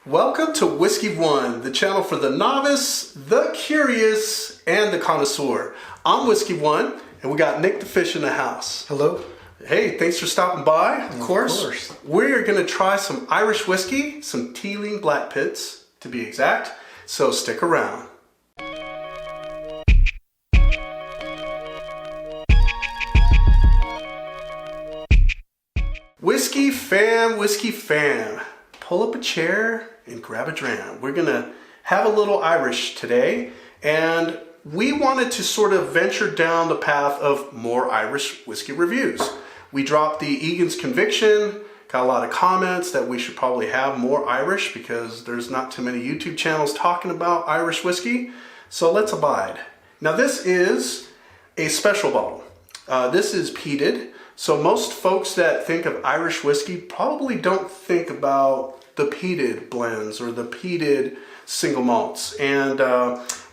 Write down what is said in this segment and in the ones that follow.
Welcome to Whiskey One, the channel for the novice, the curious, and the connoisseur. I'm Whiskey One, and we got Nick the Fish in the house. Hello. Hey, thanks for stopping by. Of course. We're going to try some Irish whiskey, some Teeling Blackpitts to be exact, so stick around. Whiskey fam, pull up a chair and grab a dram. We're gonna have a little Irish today, and we wanted to sort of venture down the path of more Irish whiskey reviews. We dropped the Egan's Conviction, got a lot of comments that we should probably have more Irish because there's not too many YouTube channels talking about Irish whiskey, so let's abide. Now this is a special bottle. This is Peated. So most folks that think of Irish whiskey probably don't think about the peated blends or the peated single malts. And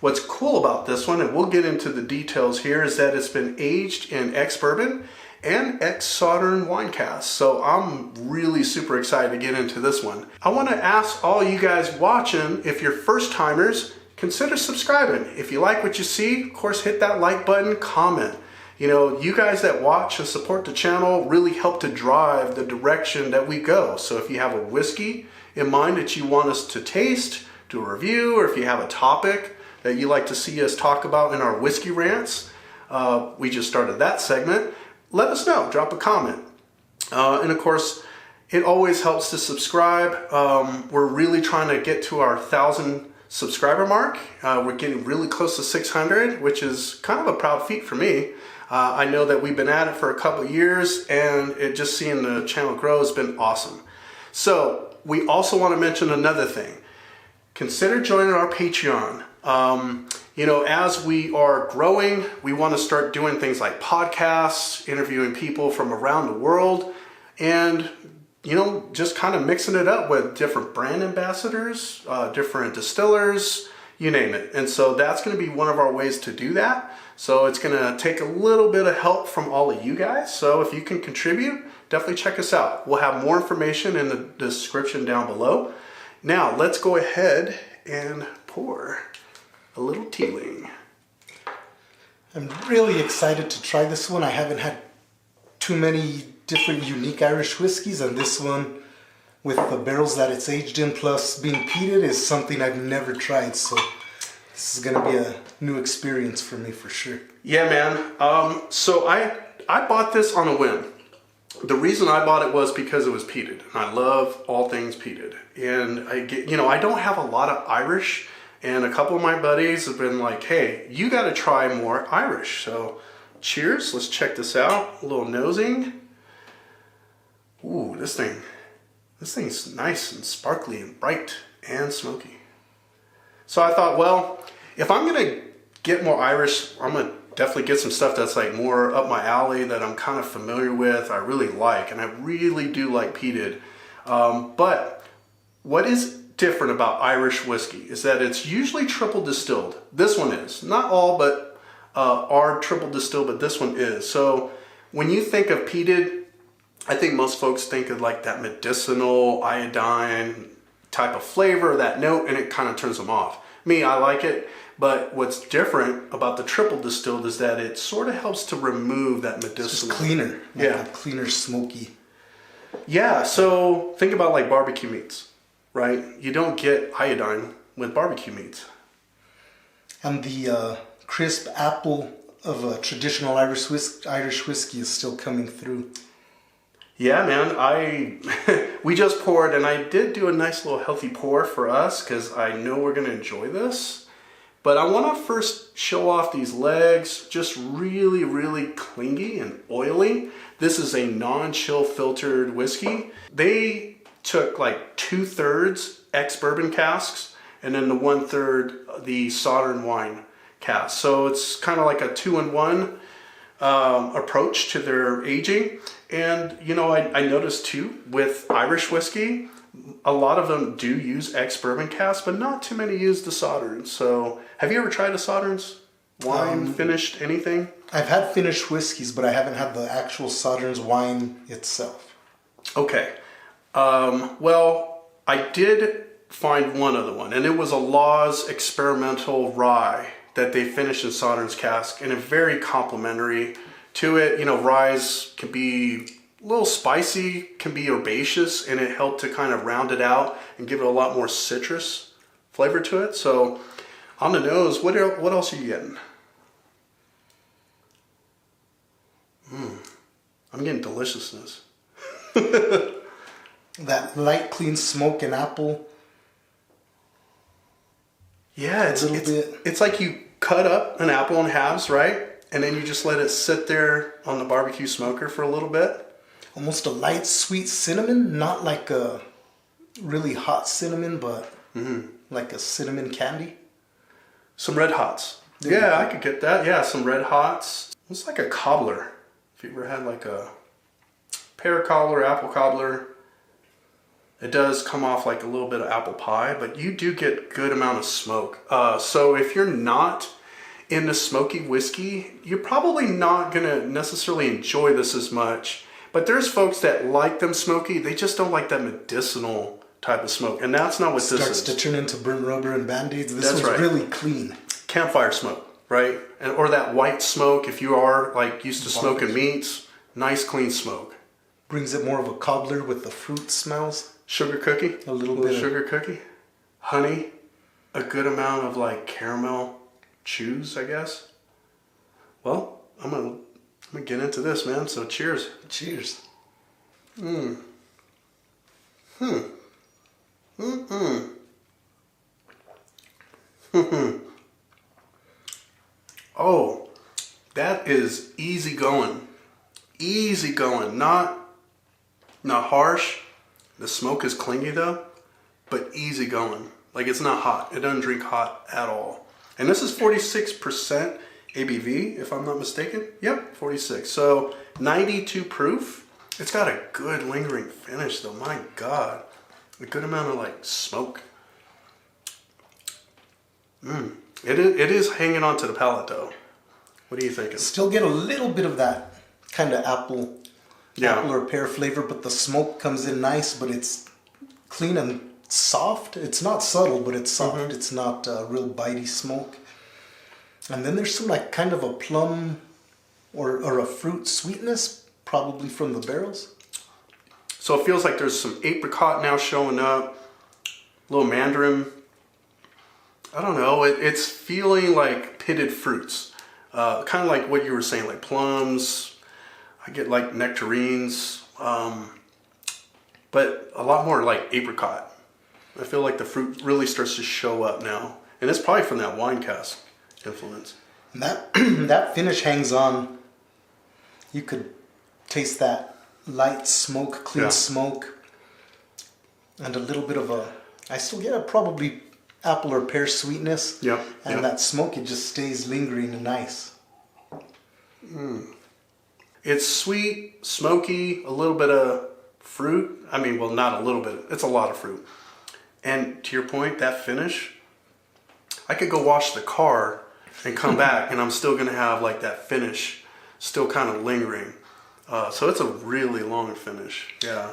what's cool about this one, and we'll get into the details here, is that it's been aged in ex-bourbon and ex-Southern wine casks. So I'm really super excited to get into this one. I want to ask all you guys watching, if you're first timers, consider subscribing. If you like what you see, of course, hit that like button, comment. You know, you guys that watch and support the channel really help to drive the direction that we go. So if you have a whiskey in mind that you want us to taste, do a review, or if you have a topic that you like to see us talk about in our whiskey rants, we just started that segment, let us know, drop a comment. And of course, it always helps to subscribe. We're really trying to get to our 1,000 subscriber mark. We're getting really close to 600, which is kind of a proud feat for me. I know that we've been at it for a couple of years, and just seeing the channel grow has been awesome. So we also want to mention another thing. Consider joining our Patreon. You know, as we are growing, we want to start doing things like podcasts, interviewing people from around the world, and you know, just kind of mixing it up with different brand ambassadors, different distillers, you name it. And so that's going to be one of our ways to do that. So it's going to take a little bit of help from all of you guys. So if you can contribute, definitely check us out. We'll have more information in the description down below. Now let's go ahead and pour a little Teeling. I'm really excited to try this one. I haven't had too many different unique Irish whiskeys, and this one with the barrels that it's aged in plus being peated is something I've never tried. So this is going to be a new experience for me for sure. Yeah, man. So I bought this on a whim. The reason I bought it was because it was peated. I love all things peated. And I don't have a lot of Irish, and a couple of my buddies have been like, hey, you got to try more Irish. So cheers. Let's check this out. A little nosing. Ooh, this thing's nice and sparkly and bright and smoky. So I thought, well, if I'm gonna get more Irish, I'm gonna definitely get some stuff that's like more up my alley that I'm kind of familiar with, I really like, and I really do like peated. But what is different about Irish whiskey is that it's usually triple distilled. This one is. Not all, but are triple distilled, but this one is. So when you think of peated, I think most folks think of like that medicinal iodine type of flavor, that note, and it kind of turns them off. Me, I like it, but what's different about the triple distilled is that it sort of helps to remove that medicinal. It's just cleaner. Like a cleaner, smoky. Yeah, so think about like barbecue meats, right? You don't get iodine with barbecue meats. And the crisp apple of a traditional Irish whiskey is still coming through. Yeah, man, we just poured, and I did do a nice little healthy pour for us because I know we're going to enjoy this. But I want to first show off these legs, just really, really clingy and oily. This is a non-chill filtered whiskey. They took like 2/3 ex-bourbon casks, and then the 1/3 the Southern wine cask. So it's kind of like a 2-in-1 approach to their aging. And you know, I noticed too with Irish whiskey, a lot of them do use ex-bourbon casks, but not too many use the Sauternes. So have you ever tried a Sauternes? Wine, finished, anything? I've had finished whiskeys, but I haven't had the actual Sauternes wine itself. Okay. Well, I did find one other one, and it was a Law's experimental rye that they finished in Sauternes cask, and it's very complimentary to it. You know, ryes can be a little spicy, can be herbaceous, and it helped to kind of round it out and give it a lot more citrus flavor to it. So on the nose, what else are you getting? I'm getting deliciousness. That light, clean smoke and apple. Yeah, it's like you cut up an apple in halves, right? And then you just let it sit there on the barbecue smoker for a little bit. Almost a light, sweet cinnamon. Not like a really hot cinnamon, but like a cinnamon candy. Some red hots. Yeah, I could get that. Yeah, some red hots. It's like a cobbler. If you ever had like a pear cobbler, apple cobbler, it does come off like a little bit of apple pie, but you do get good amount of smoke. So if you're not into smoky whiskey, you're probably not gonna necessarily enjoy this as much. But there's folks that like them smoky. They just don't like that medicinal type of smoke, and that's not what this is. Starts to turn into burnt rubber and Band-Aids. This That's one's right. really clean. Campfire smoke, right? Or that white smoke if you are like used to smoking meats. Nice clean smoke. Brings it more of a cobbler with the fruit smells. Sugar cookie. A little bit of sugar cookie. Honey. A good amount of like caramel chews, I guess. Well, I'm gonna get into this, man. So cheers. Cheers. Oh, that is easy going. Easy going. Not harsh. The smoke is clingy though, but easy going. Like it's not hot. It doesn't drink hot at all. And this is 46% ABV, if I'm not mistaken. Yep, 46. So 92 proof. It's got a good lingering finish though. My God. A good amount of like smoke. It is hanging on to the palate though. What are you thinking? Still get a little bit of that kind of apple or pear flavor, but the smoke comes in nice, but it's clean and soft. It's not subtle, but it's soft. It's not real bitey smoke. And then there's some like kind of a plum or a fruit sweetness, probably from the barrels. So it feels like there's some apricot now showing up, a little mandarin. I don't know, it's feeling like pitted fruits. Kind of like what you were saying, like plums. I get like nectarines, but a lot more like apricot. I feel like the fruit really starts to show up now. And it's probably from that wine cask influence. And that, that finish hangs on. You could taste that light smoke, clean smoke, and a little bit of I still get a probably apple or pear sweetness. And that smoke, it just stays lingering and nice. It's sweet, smoky, a little bit of fruit. I mean, well, not a little bit. It's a lot of fruit. And to your point, that finish, I could go wash the car and come back and I'm still going to have like that finish still kind of lingering. So it's a really long finish. Yeah.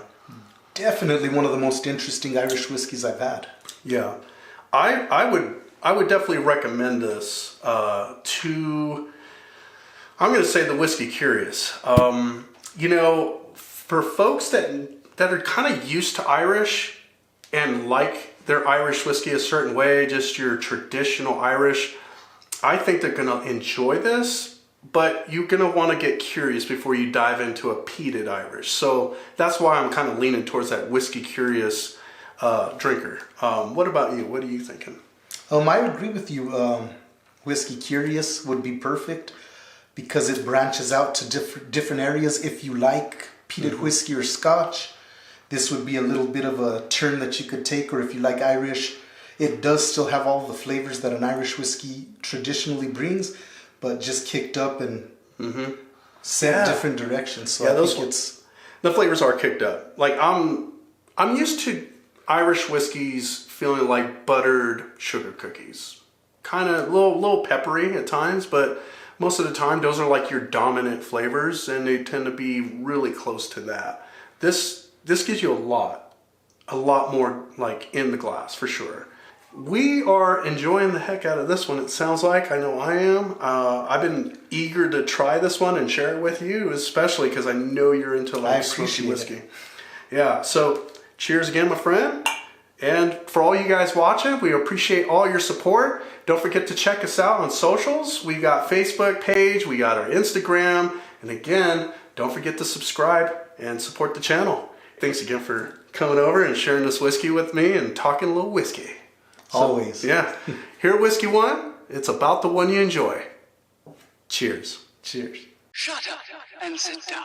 Definitely one of the most interesting Irish whiskeys I've had. Yeah. I would definitely recommend this to, I'm going to say the whiskey curious. You know, for folks that are kind of used to Irish and like their Irish whiskey a certain way, just your traditional Irish, I think they're going to enjoy this, but you're going to want to get curious before you dive into a peated Irish. So that's why I'm kind of leaning towards that whiskey curious drinker. What about you? What are you thinking? I agree with you. Whiskey curious would be perfect because it branches out to different areas. If you like peated whiskey or Scotch, this would be a little bit of a turn that you could take. Or if you like Irish, it does still have all the flavors that an Irish whiskey traditionally brings, but just kicked up and sent different directions. So I think the flavors are kicked up. Like I'm used to Irish whiskeys feeling like buttered sugar cookies. Kind of a little peppery at times, but most of the time those are like your dominant flavors and they tend to be really close to that. This gives you a lot a lot more like in the glass for sure. We are enjoying the heck out of this one. It sounds like, I know I am. I've been eager to try this one and share it with you, especially because I know you're into like smoky whiskey. Yeah, so cheers again, my friend. And for all you guys watching, we appreciate all your support. Don't forget to check us out on socials. We got Facebook page, we got our Instagram, and again, don't forget to subscribe and support the channel. Thanks again for coming over and sharing this whiskey with me and talking a little whiskey. Always. Yeah. Here at Whiskey One, it's about the one you enjoy. Cheers. Cheers. Shut up and sit down.